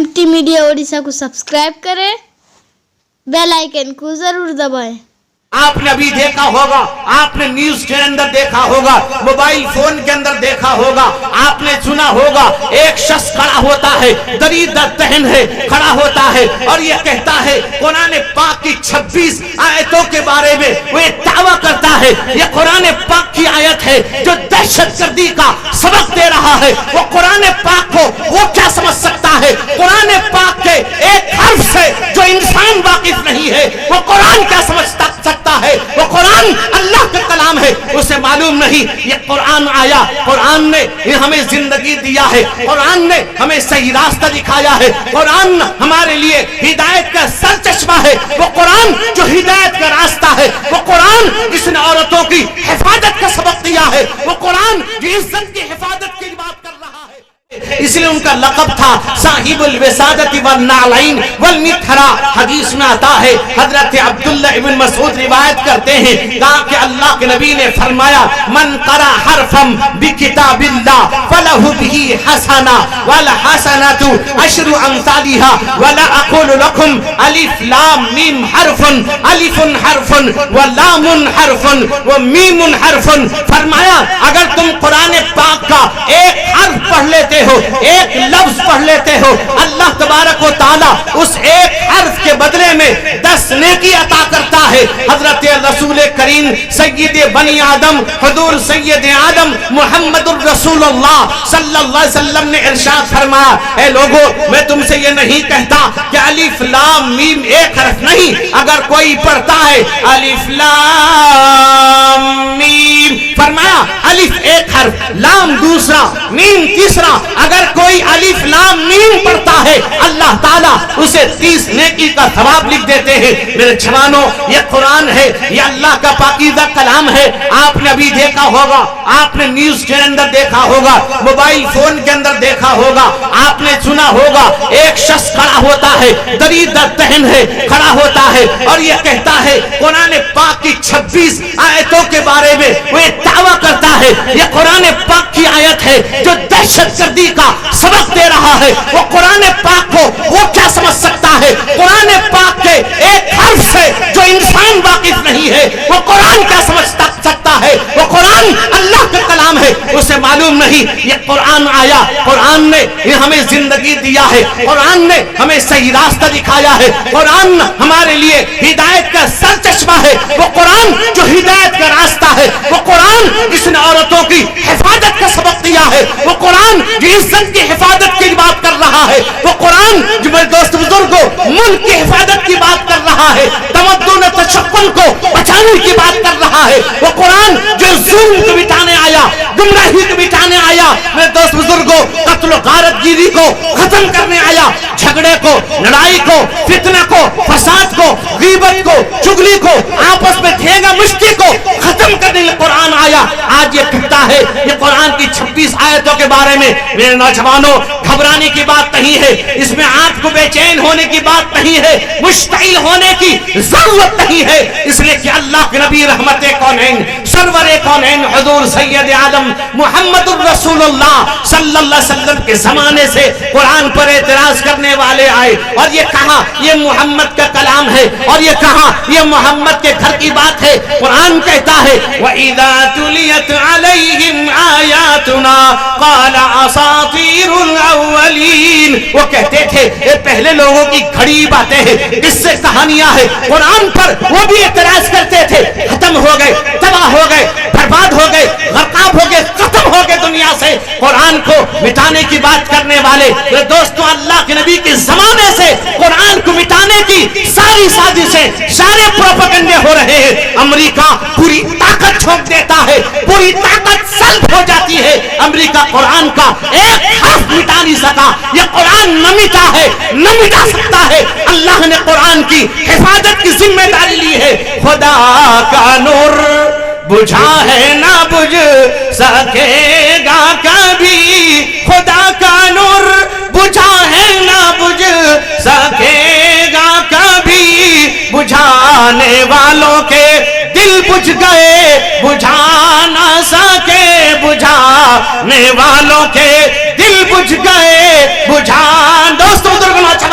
MT media Odisha को subscribe करें, bell icon को जरूर दबाएं। आपने अभी देखा होगा, आपने न्यूज के अंदर देखा होगा, मोबाइल फोन के अंदर देखा होगा, आपने सुना होगा, एक शख्स खड़ा होता है, दरीदर तहन है, खड़ा होता है और ये कहता है कुरान पाक की 26 आयतों के बारे में वो एक दावा करता है, ये कुरान पाक की आयत है जो दहशतगर्दी का सबक दे रहा है। वो कुरान पाक को वो क्या समझ सकता है? कुरान पाक के एक हर्फ से जो इंसान वाकिफ नहीं है वो कुरान क्या समझ सकता है? वो कुरान अल्लाह का कलाम है, उसे मालूम नहीं। ये कुरान आया, कुरान ने हमें जिंदगी दिया है, कुरान ने हमें सही रास्ता दिखाया है, कुरान हमारे लिए हिदायत का सरचश्मा है। वो कुरान जो हिदायत का रास्ता है, वो कुरान जिसने औरतों की हिफाजत का सबक दिया है, वो कुरान जो इज्जत की हिफाजत की बात कर रहा है। इसलिए उनका लक़ब था साहिबुल विसादती वल नालैन वल मिथरा। हदीस में आता है, हजरत अब्दुल्ला इब्न मसूद रिवायत करते हैं, कहा कि अल्लाह के नबी ने फरमाया, मन करा हरफम बिकिताबिल्लाह फलहु बिही हसना वल हसनतु अशरु अमसालिहा वला अक़ुलु लकुम अलिफ लाम मीम हरफुन अलिफुन हरफुन व लामुन हरफुन व मीमुन हरफुन। फरमाया अगर तुम कुरान पाक का एक हर्फ पढ़ लेते हो, एक लफ्ज पढ़ लेते हो, अल्लाह तबारक व तआला उस एक हर्फ के बदले में 10 नेकी अता करता है। हजरत रसूल करीम सय्यद बनी आदम हुजूर सय्यद आदम मुहम्मदुर रसूलुल्लाह सल्लल्लाहु अलैहि वसल्लम ने इरशाद फरमाया, ए लोगों मैं तुमसे ये नहीं कहता कि अलिफ लाम मीम एक हर्फ नहीं, अगर कोई पढ़ता है अलिफ लाम मीम, फरमाया अलिफ एक हर्फ, लाम दूसरा, मीम तीसरा, अगर कोई अलिफ लाम मीम पढ़ता है अल्लाह ताला उसे 30 नेकी का सवाब लिख देते हैं। मेरे जवानों, ये कुरान है, ये अल्लाह का पाकीज़ा कलाम है। आपने अभी देखा होगा, आपने न्यूज के अंदर देखा होगा, मोबाइल फोन के अंदर देखा होगा, आपने सुना होगा, एक शख्स खड़ा होता है, दरीदर तहन है, खड़ा होता है और ये कहता है कुरान पाक की 26 आयतों के बारे में वो एक दावा करता है, ये कुरान पाक की आयत है जो दहशतगर्दी का सबक दे रहा है। वो कुरान पाक को वो क्या समझ सकता है? कुरान पाक के एक हर्फ से जो इंसान वाकिफ नहीं है वो कुरान क्या समझ सकता है? वो कुरान अल्लाह का कलाम है, उसे मालूम नहीं। ये कुरान आया, कुरान ने हमें जिंदगी दिया है, कुरान ने हमें सही रास्ता दिखाया है, कुरान हमारे लिए हिदायत का सरचश्मा है। वो कुरान जो हिदायत का रास्ता है, वो कुरान जिसने औरतों की हिफाजत का सबक दिया है, वो कुरान जो इज्जत की हिफाजत की बात कर रहा है, वो कुरान जो मेरे दोस्त बुजुर्गों मुल्क की हिफाजत की बात कर रहा है, तमद्दुन तशक्कुल को बचाने की बात कर रहा है, वो कुरान जो जुल्म को मिटाने आया, गुमराही को मिटाने आया, मेरे दोस्त बुजुर्गों कत्ल गारतगिरी को खत्म करने आया, झगड़े को, लड़ाई को, फितना को, फसाद को, गीबत को, चुगली को, आपस में ठेगा मुश्ती को खत्म करने के कुरान आया। आज ये कहता है ये कुरान की 26 आयतों के बारे में। मेरे नौजवानों, घबराने की बात नहीं है, इसमें आपको बेचैन होने की बात नहीं है, मुश्ताइल होने की जरूरत नहीं है, इसलिए कि अल्लाह के नबी रहमत कौनैन सरवरे कौनैन हुजूर सैयद आदम मुहम्मदुर रसूलुल्लाह सल्लल्लाहु अलैहि वसल्लम के जमाने से कुरान पर एतराज करने वाले आए और ये कहा ये मोहम्मद का कलाम है और ये कहा ये मोहम्मद के घर की बात है। कुरान कहता है व इज़ा तुलियत अलैहिम आयातुना क़ाला असातीरुल अव्वलीन। वो कहते थे ये पहले लोगों की घड़ी बातें हैं, इससे कहानियां हैं। कुरान पर वो भी एतराज करते थे, खत्म हो गए, तबाह हो गए, बर्बाद हो गए, गरकाब हो गए, खत्म हो गए दुनिया से। कुरान को मिटाने की बात करने वाले दोस्तों अल्लाह के नबी के जमाने से कुरान को मिटाने की सारी साजिशें, सारे प्रोपेगेंडे हो रहे हैं। अमेरिका पूरी ताकत झोंक देता है, पूरी ताकत सल्ब हो जाती है। अमेरिका कुरान का एक हर्फ मिटा नहीं सका, ये कुरान न मिटा है, न मिटा सकता है। अल्लाह ने कुरान की हिफाजत की जिम्मेदारी ली है। खुदा का नूर बुझा है ना बुझ सकेगा कभी, खुदा का नूर बुझा है ना बुझ सकेगा कभी, बुझाने वालों के दिल बुझ गए बुझा ना सके, बुझाने वालों के दिल बुझ गए बुझा। दोस्तों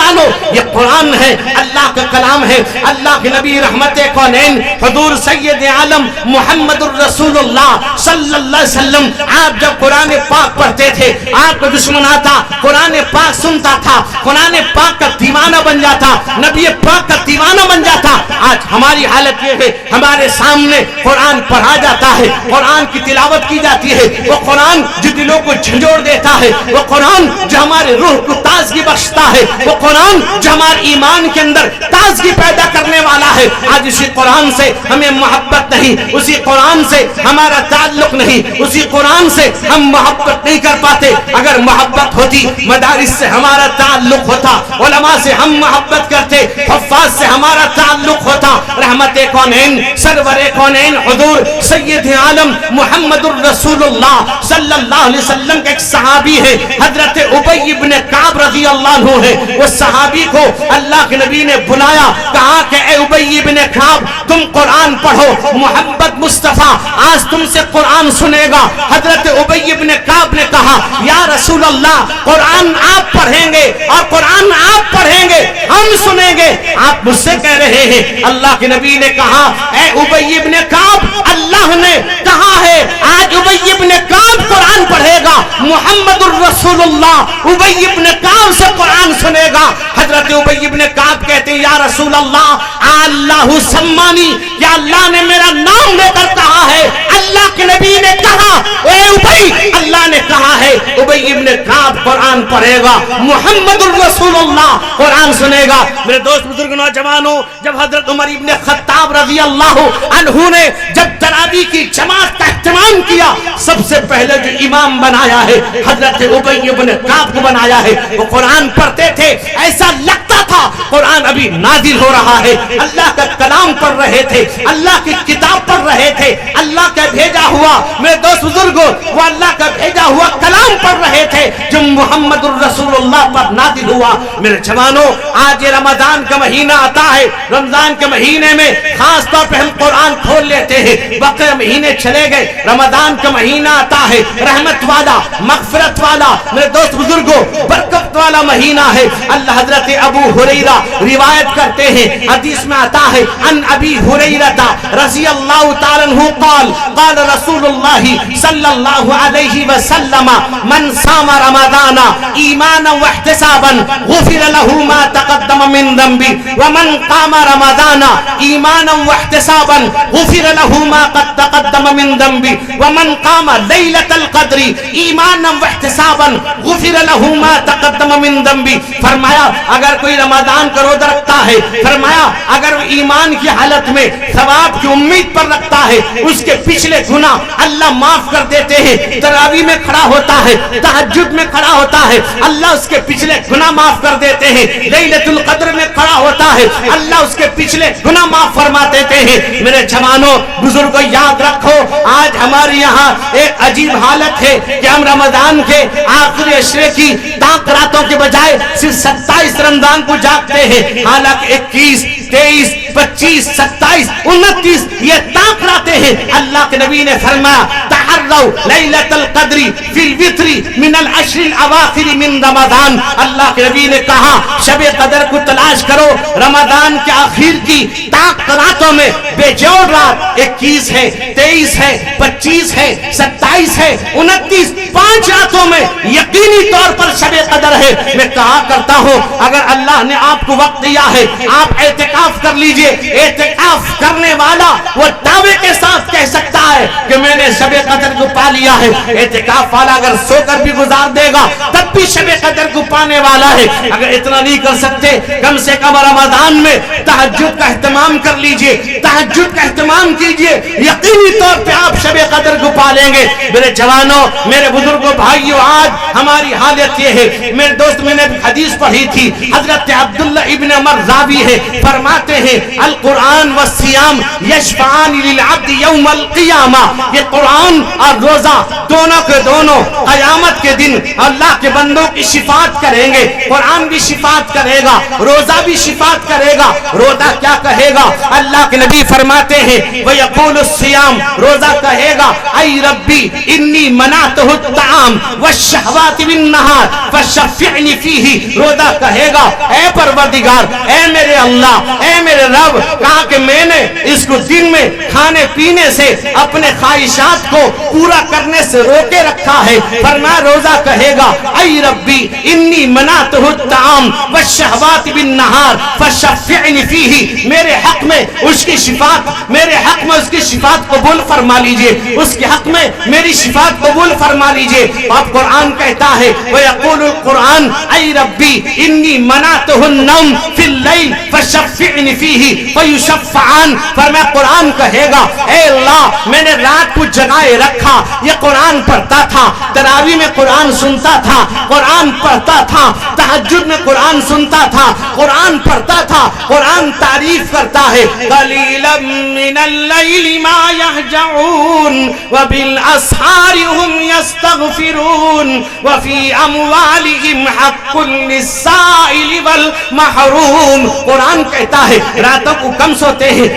डालो, ये कुरान है, अल्लाह का कलाम है, अल्लाह के नबी रहमत कौनैन हुजूर सैयद आलम मुहम्मदुर रसूलुल्लाह सल्लल्लाहु अलैहि वसल्लम, आप जब कुरान पाक पढ़ते थे, आपका दुश्मन आता कुरान पाक सुनता था, कुरान पाक का दीवाना बन जाता, नबी पाक का दीवाना बन जाता। आज हमारी हालत ये है, हमारे सामने कुरान पढ़ा जाता है, कुरान की तिलावत की जाती है, वो कुरान जो दिलों को झंझोड़ देता है, वो कुरान जो हमारे रूह को ताजगी बख्शता है, वो कुरान जो हमारे ईमान के अंदर ताजगी पैदा करने वाला है। आज उसी कुरान से हमें मोहब्बत नहीं, उसी कुरान से हमारा ताल्लुक नहीं, उसी कुरान से हम मोहब्बत नहीं कर पाते। अगर मोहब्बत होती, मदारिस से हमारा ताल्लुक होता, उलमा से हम मोहब्बत करते, हुफ्फाज से हमारा ताल्लुक होता। रहमत कौनैन सरवरे कौनैन हुजूर सैयद आलम मुहम्मदुर रसूलुल्लाह सल्लल्लाहु अलैहि वसल्लम के एक सहाबी है, हजरत उबय इब्न काब रज़ी अल्लाह अन्हु है। वो सहाबी को अल्लाह के नबी ने बुलाया, कहा कि ए उबय इब्न काब, तुम कुरान पढ़ो, मोहम्मद मुस्तफा आज तुमसे कुरान सुनेगा। हजरत उबय इब्न काब ने कहा, या रसूल अल्लाह, कुरान आप पढ़ेंगे और कुरान आप पढ़ेंगे, हम सुनेंगे, आप मुझसे कह रहे हैं। अल्लाह के नबी ने कहा, ए उबय इब्न काब, अल्लाह ने कहा है आज उबय इब्न काब कुरान पढ़ेगा, मुहम्मदुर रसूलुल्लाह उबय इब्न काब से कुरान सुनेगा। हजरत उबय इब्न काब कहते हैं, या रसूल अल्लाह, अल्लाहु सम्मानी, या अल्लाह ने मेरा नाम लेकर कहा है, अल्लाह के नबी ने कहा, ए उबय, अल्लाह ने कहा है उबय इब्न काब कुरान पढ़ेगा, मुहम्मदुर रसूलुल्लाह कुरान सुनेगा। मेरे दोस्त बुजुर्ग नौजवानों, जब हजरत उमर इब्न खत्ताब रज़ी अल्लाह अन्हु ने जब तरावी की जमात का इत्मीनान किया, सबसे पहले जो इमाम बनाया है हजरत उबय इब्न काब को बनाया है। वो कुरान पढ़ते थे, ऐसा लगता था कुरान अभी नाजिल हो रहा है, अल्लाह का कलाम पढ़ रहे थे, अल्लाह की किताब पढ़ रहे थे, अल्लाह का भेजा हुआ, मेरे दोस्त बुजुर्गों, वो अल्लाह का भेजा हुआ कलाम पढ़ रहे थे जो मुहम्मदुर रसूलुल्लाह पर नाजिल हुआ। मेरे जवानों, आज ये रमजान का महीना आता है, रमजान के महीने में खास तौर पे हम कुरान खोल लेते हैं, बकरे महीने चले गए, रमजान का महीना आता है, रहमत वाला, मगफिरत वाला, मेरे दोस्त बुजुर्गों, बरकत वाला महीना है। अल्लाह हजरत अबू हुरैरा रिवायत करते हैं, हदीस में आता है, अन अबी हुरैरा रज़ी अल्लाहु तआला अन्हु क़ाल क़ाल रसूलुल्लाह सल्लल्लाहु अलैहि वसल्लम मन सामा रमज़ाना ईमानन व इहतिसाबन गुफिर लहू मा तक़द्दम मिन ज़ंबी व मन क़ामा रमज़ाना ईमानन व इहतिसाबन गुफिर लहू मा तक़द्दम मिन ज़ंबी व मन क़ामा लैलतल क़द्री ईमानन व इहतिसाबन गुफिर लहू मा तक़द्दम मिन ज़ंबी। फरमाया अगर कोई रमज़ान का रोज़ा रखता है, फरमाया अगर वो ईमान की हालत में सवाब की उम्मीद पर रखता है, उसके पिछले गुनाह अल्लाह माफ कर देते हैं। तरावी में खड़ा होता है, तहज्जुद में खड़ा होता है, अल्लाह उसके पिछले गुनाह माफ कर देते हैं। लैलतुल क़द्र में खड़ा होता है, अल्लाह उसके पिछले गुनाह माफ फरमा देते हैं। मेरे जवानों, बुजुर्गों, याद रखो, आज हमारे यहाँ एक अजीब हालत है कि हम रमजान के आखिरी अशरे की ताक रातों के बजाय सिर्फ 27 रमजान को जागते हैं, हालांकि 21, 23, 25, 27, 29 ये ताक रातें हैं। अल्लाह के नबी ने फरमाया, तहर्रौ लैलतल क़द्री फिल वित्री मिनल अश्रिल अवाखिर मिन रमजान। अल्लाह के नबी ने कहा, शबे कदर को तलाश करो रमजान के आखिर की ताक रातों में। बेजोड़ रात 21 है, 23 है, 25 है, 27 है, 29, 5 रातों में यकीनी तौर पर शबे कदर है। मैं कहा करता हूँ, अगर अल्लाह ने आपको वक्त दिया है, आप एतिकाफ कर लीजिए। एतिकाफ करने वाला वो दावे के साथ कह सकता है कि मैंने शबे कदर को पा लिया है। एतिकाफ वाला अगर सोकर भी गुजार देगा तब भी शबे कदर को पाने वाला है। अगर इतना नहीं कर सकते, कम से कम रमजान में तहज्जुद का इहतमाम कर लीजिए, तहज्जुद का इहतमाम कीजिए, यकीनी तौर पे आप शबे कदर को पा लेंगे। मेरे जवानों, मेरे बुजुर्गों, भाइयों, आज हमारी हालत ये है। मेरे दोस्त, मैंने हदीस पढ़ी थी, हजरत अब्दुल्लाह इब्न उमर रावी है, फरमाते हैं القرآن والصیام یشفعان للعبد یوم القیامہ. یہ قرآن اور روزہ دونوں کے دونوں قیامت کے دن اللہ کے بندوں کی شفاعت کریں گے. قرآن بھی شفاعت کرے گا, روزہ بھی شفاعت کرے گا. روزہ کیا کہے گا؟ اللہ کے نبی فرماتے ہیں وَيَقُولُ الصِّيَامُ, روزہ کہے گا اَيْ رَبِّي إِنِّي مَنَعْتُهُ الطَّعَامَ وَالشَّهْوَاتِ بِالنَّهَارِ فَشَفِّعْنِي فِيهِ. روزہ کہے گا اے پروردگار, اے میرے اللہ, اے میرے رب, کہا کہ میں نے اس کو دن میں کھانے پینے سے اپنے خواہشات کو پورا کرنے سے روکے رکھا ہے. فرمایا روزہ کہے گا اَيْ رَبِّي إِنِّي مَنَعْتُهُ الطَّعَامَ وَالشَّهْوَاتِ بِالنَّهَارِ فَشَفِّعْنِي فِيهِ. میرے حق میں اس کی شفاعت, میرے حق میں اس کی شفاعت قبول فرما لیجئے, اس کے حق میں میری شفاعت قبول فرما لیجئے. اب قرآن کہتا ہے وَيَقُولُ الْقُرْآنُ اَيْ رَبِّي إِنِّي مَنَعْتُهُ النَّوْمَ فِي اللَّيْلِ فَشَفِّعْنِي فِيهِ فَيُشَفَّعَانِ. فرمایا قرآن کہے گا اے اللہ میں نے رات کو جگائے رکھا, یہ قرآن پڑھتا تھا, تراویح میں قرآن سنتا تھا, قرآن پڑھتا تھا, تہجد میں قرآن سنتا تھا, قرآن پڑھتا تھا, قرآن تعریف کرتا ہے قَلِيلًا مِّنَ اللَّيْلِ مَا يَهْجَعُونَ وَبِالْأَسْحَارِ هُمْ يَسْتَغْفِرُونَ وَفِي أَمْوَالِهِمْ حَقٌّ لِلسَّائِلِ وَالْمَحْرُومِ. قرآن کہتا ہے راتوں کو کم سوتے ہیں,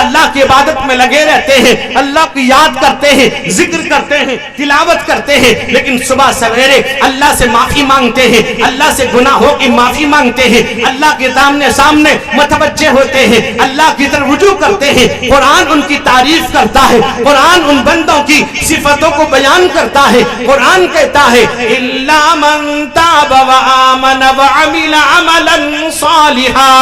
اللہ کی عبادت میں لگے رہتے ہیں, اللہ کی یاد کرتے ہیں, ذکر کرتے ہیں, تلاوت کرتے ہیں, لیکن صبح سویرے اللہ سے معافی مانگتے ہیں, اللہ سے گناہوں کی معافی مانگتے ہیں, اللہ کے سامنے متوجہ ہوتے ہیں, اللہ کی طرف رجوع کرتے ہیں. قرآن ان کی تعریف کرتا ہے, قرآن ان بندوں کی صفتوں کو بیان کرتا ہے. قرآن کہتا ہے إِلَّا مَن تَابَ وَآمَنَ وَعَمِلَ عَمَلًا صَالِحًا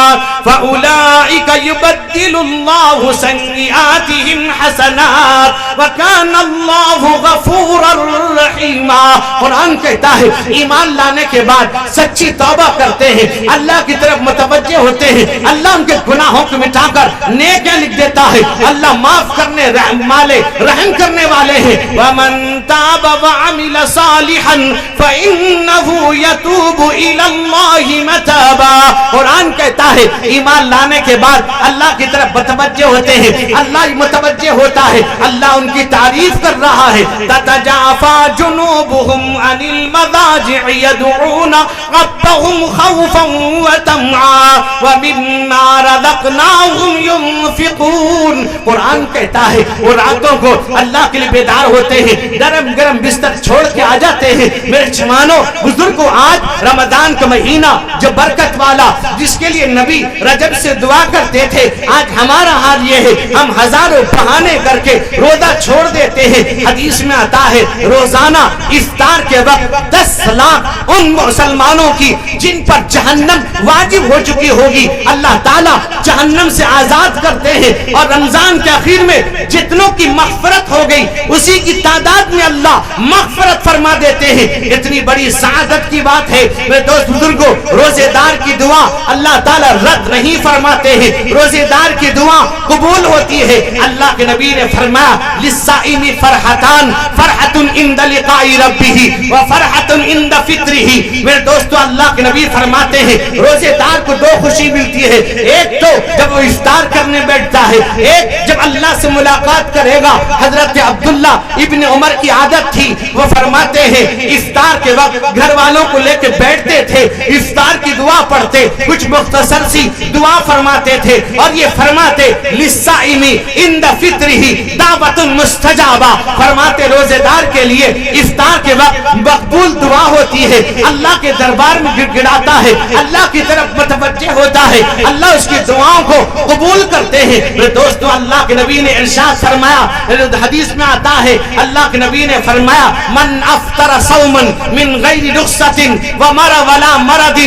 فَأُولَئِكَ يُبَدِّلُ اللَّهُ سَيِّئَاتِهِمْ حَسَنَاتٍ وَكَانَ اللَّهُ غَفُورًا رَحِيمًا. قرآن کہتا ہے ایمان لانے کے بعد سچی توبہ کرتے ہیں, اللہ کی طرف متوجہ ہوتے ہیں, اللہ ان کے گناہوں کو مٹا کر نیکیاں لکھ دیتا ہے. اللہ معاف کرنے رحم کرنے والے ہیں. وَمَن تَابَ وَعَمِلَ صَالِحًا فَإِنَّهُ يَتُوبُ إِلَى اللَّهِ مَتَابًا. قرآن کہتا ہے ایمان لانے کے بعد اللہ کی طرف متوجہ ہوتے ہیں, اللہ متوجہ ہوتا ہے, اللہ ان کی تعریف کر رہا ہے. تَتَجَافَى جُنُوبُهُمْ عَنِ الْمَضَاجِعِ يَدْعُونَ رَبَّهُمْ خَوْفًا وَطَمْعًا وَمِمَّا رَزَقْنَاهُمْ يُنْفِقُونَ. قرآن کہتا ہے وہ راتوں کو اللہ کے لیے بیدار ہوتے ہیں, گرم گرم بستر چھوڑ کے آ جاتے ہیں. میرے جوانوں بزرگوں, آج رمضان کا مہینہ جو برکت والا, جس کے لیے نبی رجب سے دعا کرتے تھے, آج ہمارا حال یہ ہے ہم ہزاروں بہانے کر کے روزہ چھوڑ دیتے ہیں. حدیث میں آتا ہے روزانہ افطار کے وقت 10 لاکھ ان مسلمانوں کی جن پر جہنم واجب ہو چکی ہوگی اللہ تعالیٰ جہنم سے آزاد کرتے ہیں, اور رمضان کے آخر میں جتنوں کی مغفرت ہو گئی اسی کی تعداد میں اللہ مغفرت فرما دیتے ہیں. اتنی بڑی سعادت کی بات ہے. میرے دوست بزرگوں, روزے دار کی دعا اللہ تعالیٰ رد نہیں فرماتے ہیں, روزے دار کی دعا قبول ہوتی ہے. اللہ کے نبی نے فرمایا للصائم فرحتان, فرحت عند لقاء ربه وفرحت عند فطره. میرے دوستو اللہ کے نبی فرماتے ہیں روزے دار کو 2 خوشی ملتی ہے. ایک تو جب وہ افطار کرنے بیٹھتا ہے, ایک جب اللہ سے ملاقات کرے گا. حضرت عبداللہ ابن عمر کی عادت تھی, وہ فرماتے ہیں افطار کے وقت گھر والوں کو لے کے بیٹھتے تھے, افطار کی دعا پڑھتے, کچھ مختصر سی دعا فرماتے تھے, اور یہ فرماتے للصائم عند فطره دعوت مستجابہ. فرماتے روزے دار کے لیے افطار کے وقت مقبول دعا ہوتی ہے, اللہ کے دربار میں گڑ گڑاتا ہے, اللہ کی طرف متوجہ ہوتا ہے, اللہ اس کی دعاؤں کو قبول کرتے ہیں. میرے دوستو اللہ کے نبی نے ارشاد فرمایا, حدیث میں آتا ہے اللہ کے نبی نے فرمایا من افطر صوما من غیر رخصت ومر ولا مرض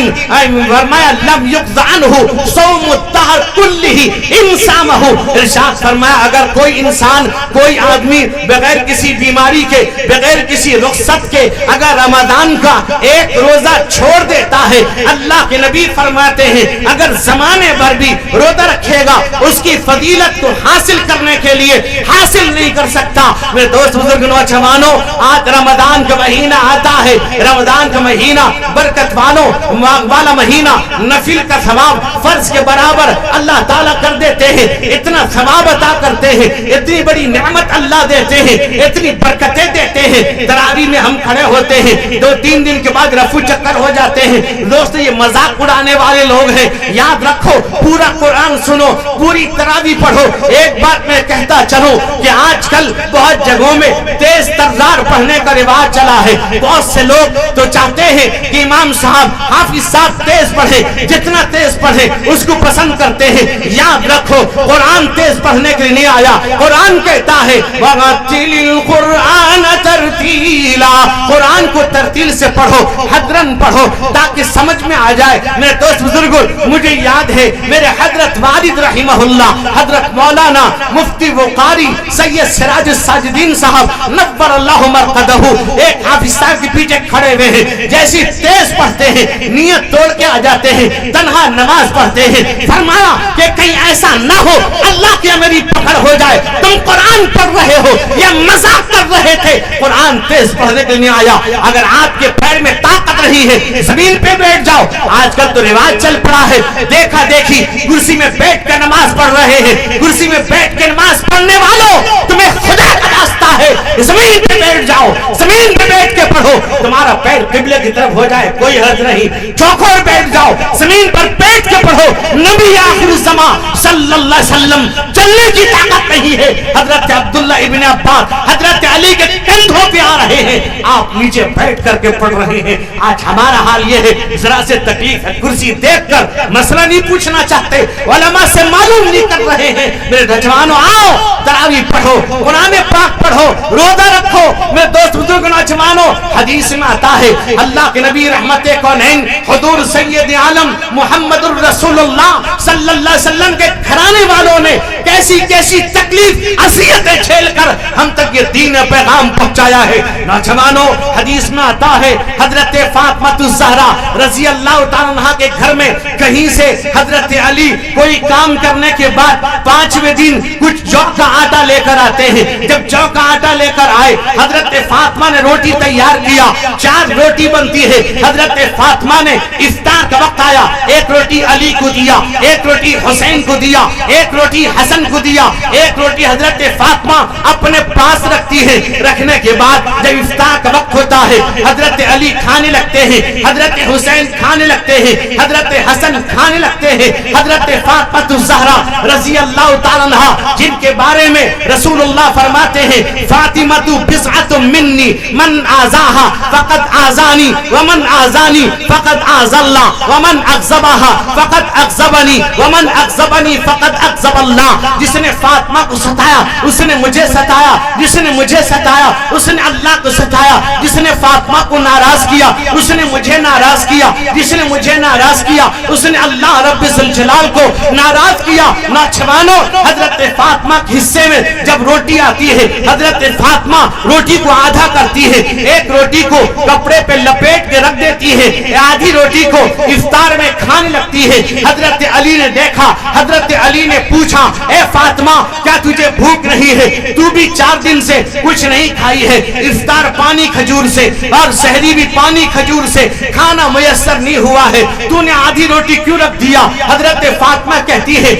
فرمایا لم یقض عنہ صوم الدہر کلہ ان صامہ. ارشاد فرمایا اگر کوئی انسان, کوئی آدمی بغیر کسی بیماری کے, بغیر کسی رخصت کے اگر رمضان کا ایک روزہ چھوڑ دیتا ہے, اللہ کے نبی فرماتے ہیں اگر زمانے بھر بھی روزہ رکھے گا اس کی فضیلت کو حاصل کرنے کے لیے حاصل نہیں کر سکتا. میرے دوست بزرگ نوجوانوں, آج رمضان کا مہینہ آتا ہے, رمضان کا مہینہ برکت والا महीना नफिल का सवाब फर्ज के बराबर अल्लाह ताला कर देते हैं, इतना सवाब अता करते हैं, इतनी बड़ी नेमत अल्लाह देते हैं, इतनी बरकतें देते हैं। तरावी में हम खड़े होते हैं, 2-3 दिन के बाद रफू चक्कर हो जाते हैं। दोस्त ये मजाक उड़ाने वाले लोग हैं। याद रखो, पूरा कुरान सुनो, पूरी तरावी पढ़ो। एक बात मैं कहता चलूं कि आजकल बहुत जगहों में तेज तर्रार पढ़ने का रिवाज चला है। बहुत से लोग तो चाहते हैं कि इमाम साहब हाफिज साहब तेज पढ़े, जितना तेज पढ़े उसको पसंद करते हैं। याद रखो, कुरान तेज पढ़ने के लिए नहीं आया। कुरान कहता है वरतिलिल कुरान तरतीला, कुरान को तरतील से पढ़ो, हदरन पढ़ो, ताकि समझ में आ जाए। मेरे दोस्त बुजुर्गों, मुझे याद है मेरे हजरत वालिद रहिमहुल्लाह, हजरत मौलाना मुफ्ती वकारी सैयद सिराजुस साजिदीन साहब नव्वरल्लाहु मरकदहु एक हाफिज साहब के पीछे खड़े हुए हैं। जैसी तेज पढ़ते हैं, नियत तोड़ के आ जाते हैं, तन्हा नमाज पढ़ते हैं। फरमाया कि कहीं ऐसा ना हो अल्लाह की मेरी पकड़ हो जाए, तुम कुरान पढ़ रहे हो या मजाक कर रहे थे। कुरान तेज पढ़ने के लिए आया। अगर आपके पैर में ताकत रही है, जमीन पे बैठ जाओ। आजकल तो रिवाज चल पड़ा है, देखा देखी कुर्सी में बैठ कर नमाज पढ़ रहे हैं। कुर्सी में बैठ के नमाज पढ़ने वालों, तुम्हें खुदा का रास्ता है, जमीन पे बैठ जाओ, जमीन पे बैठ के पढ़ो, तुम्हारा पैर किबले की तरफ हो जाए, कोई हर्ज नहीं। चौकोर बैठ जाओ, जमीन पर बैठ के पढ़ो। नबी आखिर ज़मा सल्लल्लाहु अलैहि वसल्लम चलने की ताकत नहीं है। हजरत अब्दुल्ला इब्न अब्बास हजरत अली के कंधों पे आ रहे हैं, आप नीचे बैठ करके पढ़ रहे हैं। आज हमारा हाल ये है, जरा से तकलीफ है, कुर्सी देखकर मसला नहीं पूछना चाहते, उलमा से मालूम नहीं कर रहे हैं। मेरे नौजवानों, आओ तरावी पढ़ो, कुरान पाक पढ़ो, रोजा रखो। मेरे दोस्त बुजुर्ग नौजवानों, हदीस में आता है अल्लाह के नबी रहमते कौनैन हुजूर सैयद आलम मुहम्मदुर रसूलुल्लाह सल्लल्लाहु अलैहि वसल्लम के घराने वालों ने कैसी कैसी तकलीफ अज़ियतें झेलकर हम तक ये दीन पैगाम पहुंचाया है। नौजवानों, हदीस में आता है हजरत फातिमातुज़ ज़हरा रज़ी अल्लाह तआला अन्हा के घर में कहीं से हजरत अली कोई काम करने के बाद 5वें दिन कुछ जौ का आटा लेकर आते हैं। जब जौ का आटा लेकर आए, हजरत फातिमा ने रोटी तैयार किया, 4 रोटी बनती है। हजरत फातिमा ने इफ्तार का वक्त आया, एक रोटी अली को दिया, एक रोटी हुसैन को दिया, एक रोटी हसन को दिया, एक रोटी हजरत फातिमा अपने पास रखती है। रखने के बाद जब इफ्तार का वक्त होता है, हजरत अली खाने लगते हैं, हजरत हुसैन खाने लगते हैं, हजरत हसन खाने लगते हैं। हजरत फातिमातुज़ ज़हरा रज़ी अल्लाह तआला अन्हा, जिनके बारे में रसूलुल्लाह फरमाते हैं फातिमातु बिज़अतुम मिन्नी मन आज़ाहा फ़क़द आज़ानी व मन आज़ानी फ़क़द आज़ल्लाह व मन अग़ज़बहा फ़क़द अग़ज़बनी व मन अग़ज़बनी फ़क़द अग़ज़बल्लाह। जिसने फातिमा को सताया उसने मुझे सताया, जिसने मुझे सताया उसने अल्लाह को सताया, जिसने फातिमा को नाराज किया उसने मुझे नाराज किया, जिसने मुझे नाराज किया उसने अल्लाह रब्बुल जलाल को नाराज किया। नौजवानों, हजरत फातिमा के हिस्से में जब रोटी आती है, हजरत फातिमा रोटी को आधा करती है, एक रोटी को कपड़े पे लपेट के रख देती है, आधी रोटी को इफ्तार में खाने लगती है। हजरत अली ने देखा, हजरत अली ने पूछा, ए फातिमा, क्या तुझे भूख नहीं है? तू भी 4 दिन से कुछ नहीं खाई है, इफ्तार पानी खजूर से और सहरी भी पानी खजूर से, खाना मुयस्सर नहीं हुआ है, तूने आधी रोटी क्यों रख दिया? हजरत फातिमा कहती है,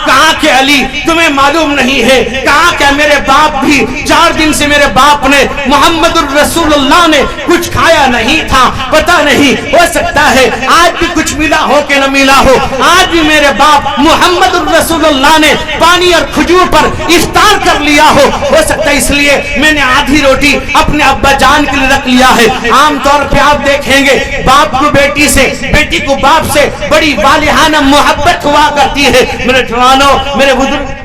कहाँ के अली, तुम्हें मालूम नहीं है? कहाँ क्या मेरे बाप भी 4 दिन से मेरे बाप ने मुहम्मदुर रसूलुल्लाह ने कुछ खाया नहीं था। पता नहीं, हो सकता है आज भी कुछ मिला हो कि न मिला हो, आज भी मेरे बाप मुहम्मदुर रसूलुल्लाह ने पानी और खजूर पर इफ्तार कर लिया हो सकता है इसलिए मैंने आधी रोटी अपने अब्बा जान के लिए रख लिया है। आमतौर पे आप देखेंगे बाप को बेटी से, बेटी को बाप से बड़ी वालिहाना मोहब्बत हुआ करती है। मेरे जवानों, मेरे बुजुर्ग,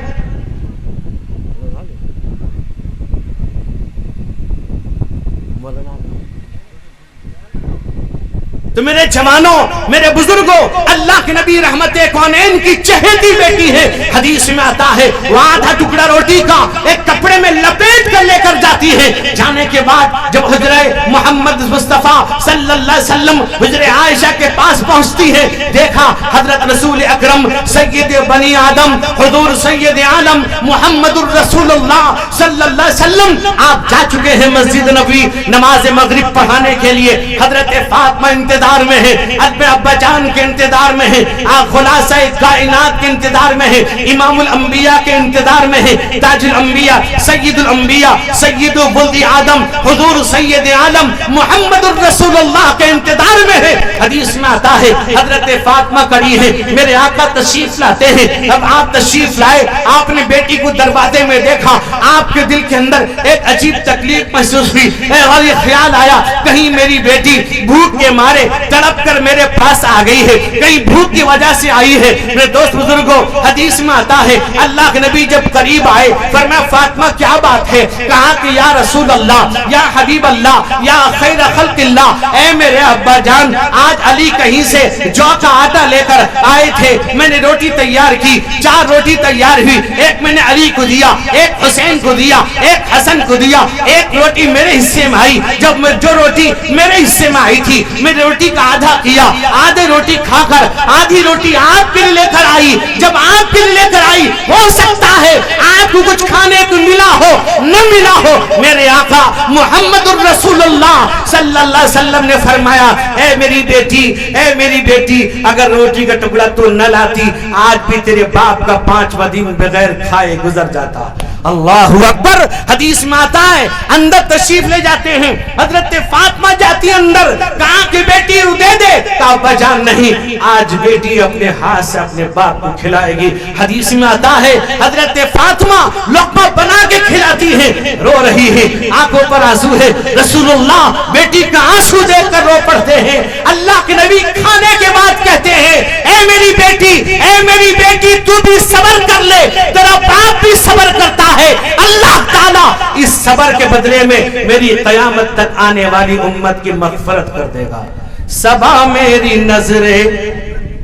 तो मेरे जवानों, मेरे बुजुर्गों, अल्लाह के नबी रहमते कौनैन की चहेती बेटी है। हदीस में आता है वो आधा टुकड़ा रोटी का एक कपड़े में लपेट कर लेकर जाती है। जाने के बाद जब हुजरे मोहम्मद मुस्तफा सल्लल्लाहु अलैहि वसल्लम हुजरे आयशा के पास पहुंचती है, देखा हजरत रसूल अकरम सैयद बनी आदम हुजूर सैयद आलम मुहम्मदुर रसूलुल्लाह सल्लल्लाहु अलैहि वसल्लम आप जा चुके हैं मस्जिद नबी नमाज मगरिब पढ़ाने के लिए। हजरत फातिमा इंतजार انتظار میں ہیں, اپنے ابا جان کے انتظار میں ہیں, خلاصہ کائنات کے انتظار میں ہیں, امام الانبیاء کے انتظار میں ہیں, تاج الانبیاء سید الانبیاء سید ولد آدم حضور سید عالم محمد الرسول اللہ کے انتظار میں ہیں. حدیث میں آتا ہے حضرت فاطمہ کڑی ہے, میرے آقا تشریف لاتے ہیں. اب آپ تشریف لائے, آپ نے بیٹی کو دروازے میں دیکھا, آپ کے دل کے اندر ایک عجیب تکلیف محسوس ہوئی اور یہ خیال آیا کہیں میری بیٹی بھوک کے مارے تڑپ کر میرے پاس آ گئی ہے, کہیں بھوک کی وجہ سے آئی ہے. میرے دوست بزرگوں, حدیث میں آتا ہے اللہ کے نبی جب قریب آئے فرمایا فاطمہ کیا بات ہے؟ کہا کہ یا رسول اللہ, یا حبیب اللہ, یا خیر خلق اللہ, اے میرے ابا جان, آج علی کہیں سے جو کا آٹا لے کر آئے تھے, میں نے روٹی تیار کی, 4 روٹی تیار ہوئی, ایک میں نے علی کو دیا, ایک حسین کو دیا, ایک حسن کو دیا, ایک روٹی میرے حصے میں آئی. جب میں جو روٹی میرے حصے میں آئی تھی میں نے روٹی کا آدھا کیا, آدھے روٹی کھا کر آدھی روٹی آپ کے لیے لے کر آئی. جب آپ کے لیے لے کر آئی, ہو سکتا ہے آپ کو کچھ کھانے کو ملا ہو نہ ملا ہو. میرے آقا محمد الرسول اللہ صلی اللہ علیہ وسلم نے فرمایا اے میری بیٹی, اے میری بیٹی, اگر روٹی کا ٹکڑا تو نہ لاتی آج بھی تیرے باپ کا 5واں دن بغیر کھائے گزر جاتا. اللہ اکبر. حدیث میں آتا ہے اندر تشریف لے جاتے ہیں, حضرت فاطمہ جاتی اندر, کہا کہ بیٹی دے دے, کہا بجان نہیں, آج بیٹی اپنے ہاتھ سے اپنے باپ کو کھلائے گی. حدیث میں آتا ہے حضرت فاطمہ لقمہ بنا کے کھلاتی ہے, رو رہی ہے, آنکھوں پر آنسو ہے. رسول اللہ بیٹی کا آنسو دیکھ کر رو پڑتے ہیں. اللہ کے نبی کھانے کے بعد کہتے ہیں اے میری بیٹی, اے میری بیٹی, تو بھی صبر کر لے, تیرا باپ بھی صبر کرتا ہے. اللہ تعالیٰ اس صبر کے بدلے میں میری قیامت تک آنے والی امت کی مغفرت کر دے گا. صبا میری نظریں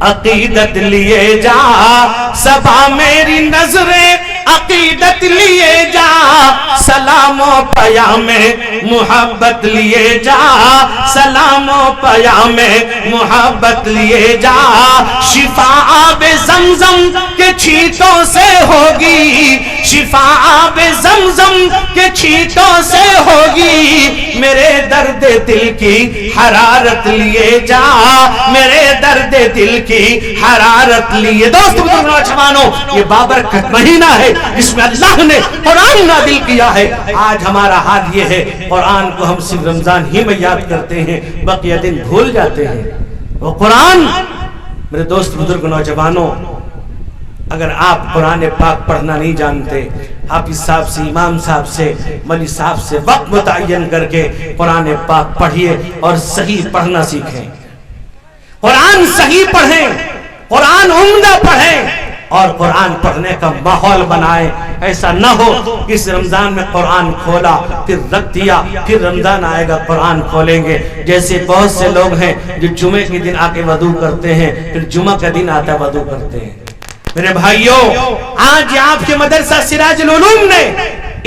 عقیدت لیے جا, صبا میری نظریں عقیدت لیے جا, سلام و پیام محبت لیے جا, سلام و پیام محبت لیے جا. شفا آب زمزم کے چھینٹوں سے ہوگی, شفا آب زمزم کے چھینٹوں سے ہوگی. میرے درد دل کی حرارت لیے جا, میرے درد دل کی حرارت لیے. دوستو نوجوانوں, یہ بابرکت مہینہ ہے جس میں اللہ نے قرآن نازل کیا ہے. آج ہمارا حال یہ ہے قرآن کو ہم صرف رمضان ہی میں یاد کرتے ہیں, بقیہ دن بھول جاتے ہیں. وہ قرآن, میرے دوست بزرگ نوجوانوں, اگر آپ قرآن پاک پڑھنا نہیں جانتے, حافظ صاحب سے, امام صاحب سے, ملی صاحب سے وقت متعین کر کے قرآن پاک پڑھیے اور صحیح پڑھنا سیکھیں. قرآن صحیح پڑھیں, قرآن عمدہ پڑھیں اور قرآن پڑھنے کا ماحول بنائیں. ایسا نہ ہو کہ اس رمضان میں قرآن کھولا پھر رکھ دیا, پھر رمضان آئے گا قرآن کھولیں گے. جیسے بہت سے لوگ ہیں جو جمعے کے دن آ کے وضو کرتے ہیں, پھر جمعہ کا دن آتا ہے وضو کرتے ہیں. میرے بھائیوں, آج آپ کے مدرسہ سراج العلوم نے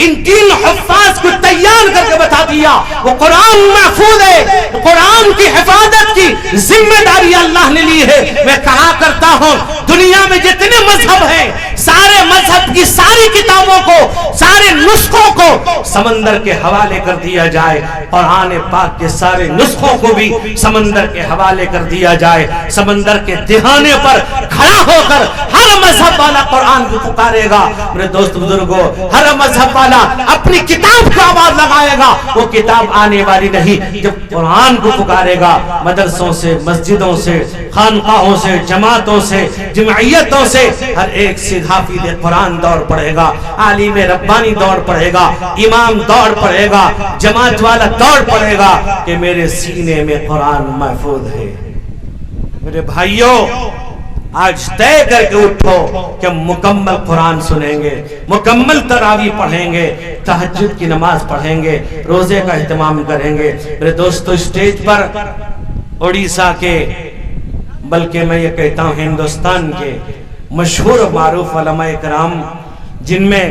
ان 3 حفاظ کو تیار کر کے بتا دیا. وہ قرآن محفوظ ہے, قرآن کی حفاظت کی ذمہ داری اللہ نے لی ہے. میں کہا کرتا ہوں دنیا میں جتنے مذہب ہیں, سارے مذہب کی ساری کتابوں کو, سارے نسخوں کو سمندر کے حوالے کر دیا جائے. قرآن پاک کے سارے نسخوں کو بھی سمندر کے حوالے کر دیا جائے. سمندر کے دہانے پر کھڑا ہو کر ہر مذہب والا قرآن کو پکارے گا. میرے دوست بزرگوں, ہر مذہب اپنی کتاب کو آواز لگائے گا. وہ کتاب آنے والی نہیں, جب قرآن کو پکارے گا. مدرسوں سے, مسجدوں سے, خانقاہوں سے, جماعتوں سے, جمعیتوں سے ہر ایک سے حافظ قرآن دوڑ پڑے گا, عالم ربانی دوڑ پڑے گا, امام دوڑ پڑے گا, جماعت والا دوڑ پڑے گا کہ میرے سینے میں قرآن محفوظ ہے. میرے بھائیوں, آج طے کر کے اٹھو کہ ہم مکمل قرآن سنیں گے, مکمل تراویح پڑھیں گے, تہجد کی نماز پڑھیں گے, روزے کا اہتمام کریں گے. میرے دوستو, اسٹیج پر اڑیسہ کے, بلکہ میں یہ کہتا ہوں ہندوستان کے مشہور و معروف علماء کرام, جن میں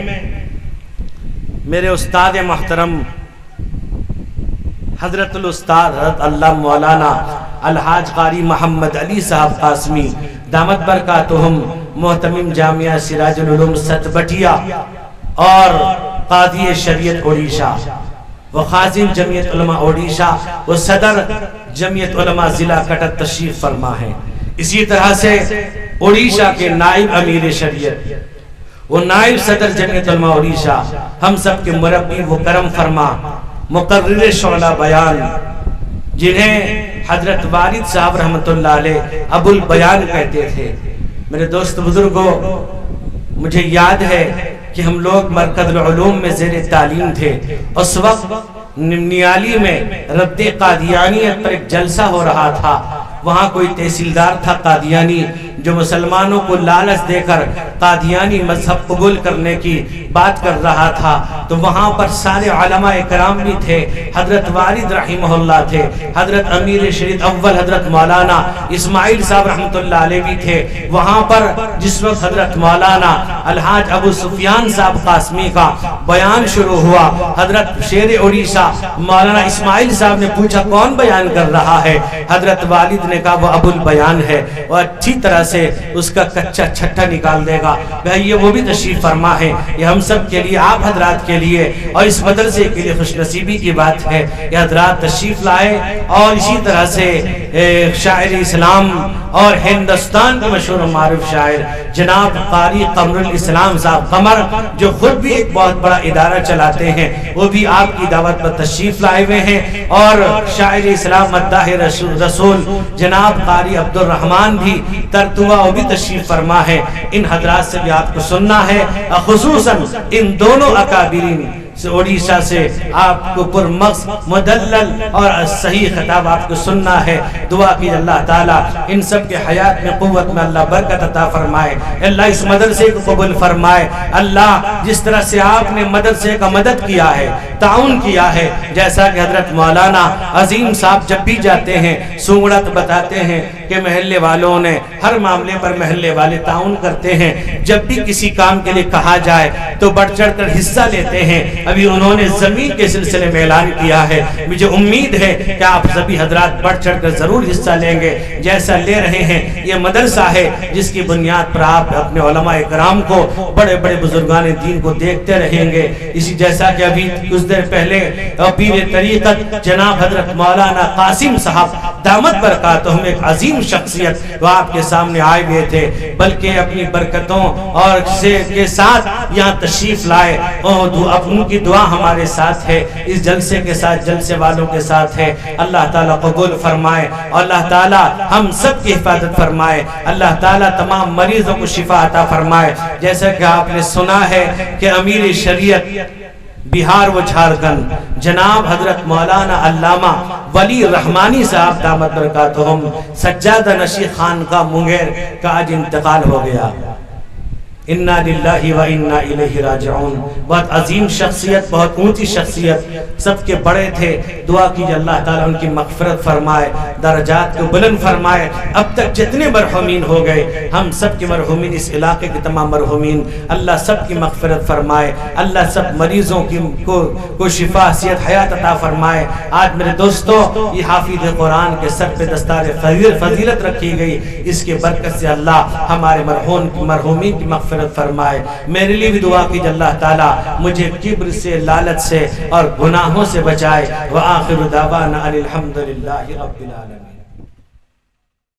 میرے استاد محترم حضرت الاستاد حضرت اللہ مولانا الحاج قاری محمد علی صاحب قاسمی دامت برکاتہم, محتمم جامعہ سراج العلوم ستبٹیا اور قاضی شریعت اوڈیشہ, وہ خازن جمعیت علماء اوڈیشہ, وہ صدر जमीयत उलमा जिला कटक तशरीफ फरमा है। इसी तरह से उड़ीसा के नाइब अमीर शरीयत, वो नाइब सदर जमीयत उलमा उड़ीसा, हम सब के मुरब्बी वो करम फरमा मुकर्रिर शौला बयान, जिन्हें हजरत वालिद साहब रहमतुल्लाह अलैह अबुल बयान कहते थे। मेरे दोस्त बुजुर्गों, मुझे याद है कि हम लोग मरकज़ुल उलूम में ज़ेर तालीम थे। उस वक्त नियाली में रद्द कादियानियत पर एक जलसा हो रहा था। वहाँ कोई तहसीलदार था कादियानी, जो मुसलमानों को लालच देकर कादियानी मजहब कबूल करने की बात कर रहा था। तो वहाँ पर सारे उलमा इकराम भी थे, हजरत वालिद रहिमहुल्लाह थे, हजरत अमीर शरीयत अव्वल हजरत मौलाना इस्माइल साहब रहमतुल्लाह अलैह भी थे। वहाँ पर जिस वक्त हजरत मौलाना अलहाज अबू सुफियान साहब कासमी का बयान शुरू हुआ, हजरत शेर उड़ीसा मौलाना इस्माइल साहब ने पूछा कौन बयान कर रहा है? हजरत वालिद ने कहा वो अबुल बयान है, और अच्छी तरह से उसका कच्चा छट्टा निकाल देगा। भाई ये वो भी तशरीफ फरमा है, ये हम सब के लिए, आप हजरात के लिए और इस मदरसे के लिए खुशनसीबी की बात है। ये हजरात तशरीफ लाए और इसी तरह से शायर इस्लाम और हिंदुस्तान के मशहूर मारूफ शायर जनाब कारी कमरुल इस्लाम साहब कमर, जो खुद भी एक बहुत बड़ा इदारा चलाते हैं, वो भी आपकी दावत पर तशरीफ लाए हुए हैं। और शायर इस्लाम मद्दाह रसूल जनाब कारी अब्दुल रहमान भी तरतुआ, वो भी तशरीफ फरमा है। इन हजरात से भी आपको सुनना है, खुसूसन इन दोनों अकाबिरीन उड़ीसा से आपको पुरमक्स मुदल्लल और सही खिताब आपको सुनना है। दुआ की अल्लाह ताला इन सब के हयात में क़ुव्वत में अल्लाह बरकत अता फरमाए, अल्लाह इस मदरसे को कबूल फरमाए। अल्लाह जिस तरह से आपने मदरसे का मदद किया है, ताउन किया है, जैसा कि हजरत मौलाना अजीम साहब जब भी जाते हैं सूंगड़त बताते हैं कि महल्ले वालों ने हर मामले पर महल्ले वाले ताउन करते हैं। जब भी किसी काम के लिए कहा जाए तो बढ़ चढ़ कर हिस्सा लेते हैं। अभी उन्होंने जमीन के सिलसिले में ऐलान किया है, मुझे उम्मीद है कि आप सभी हजरात बढ़ चढ़ कर जरूर हिस्सा लेंगे जैसा ले रहे हैं। ये मदरसा है जिसकी बुनियाद पर आप अपने उलमा इकराम को, बड़े बड़े बुजुर्गान दीन को देखते रहेंगे। इसी जैसा कि अभी कुछ देर पहले पीर तरीक़त जनाब हजरत मौलाना कासिम साहब दामत बरकातुहुम एक अजीम शख्सियत वो आपके सामने आए हुए थे, बल्कि अपनी बरकतों और से के साथ यहाँ तशरीफ लाए। और उनकी दुआ हमारे साथ है, इस जलसे के साथ, जलसे वालों के साथ है। अल्लाह ताला कबूल फरमाए, अल्लाह ताला हम सब की हिफाजत फरमाए, अल्लाह ताला तमाम मरीजों को शिफा अता फरमाए। जैसा कि आपने सुना है कि अमीर शरीयत बिहार व झारखंड जनाब हजरत मौलाना अल्लामा वली रहमानी साहब दामत बरकातुहुम सज्जादा नशी खान का मुंगेर का आज इंतकाल हो गया। इन्ना लिल्लाहि व इन्ना इलैहि राजिऊन। बहुत अजीम शख्सियत, बहुत ऊंची शख्सियत, सबके बड़े थे। दुआ कीजिए अल्लाह ताला उनकी मग़फ़िरत फरमाए, दर्जात को बुलंद फरमाए। अब तक जितने मरहूमीन हो गए, हम सब के मरहूमीन, इस इलाके के तमाम मरहूमीन, अल्लाह सब की मग़फ़िरत फरमाए, अल्लाह सब मरीजों की को शिफा सेहत हयात अता फरमाए। आज मेरे दोस्तों ये हाफिज़ कुरान के सर पे दस्तार फजीलत रखी गई, इसके बरकत से अल्लाह हमारे मरहूमीन की मग़फ़िरत फरमाए। मेरे लिए भी दुआ कीजिए अल्लाह ताला मुझे किब्र से, लालच से और गुनाहों से बचाए। व आखिरु दावाना अनिल हम्दुलिल्लाहि रब्बिल आलमीन।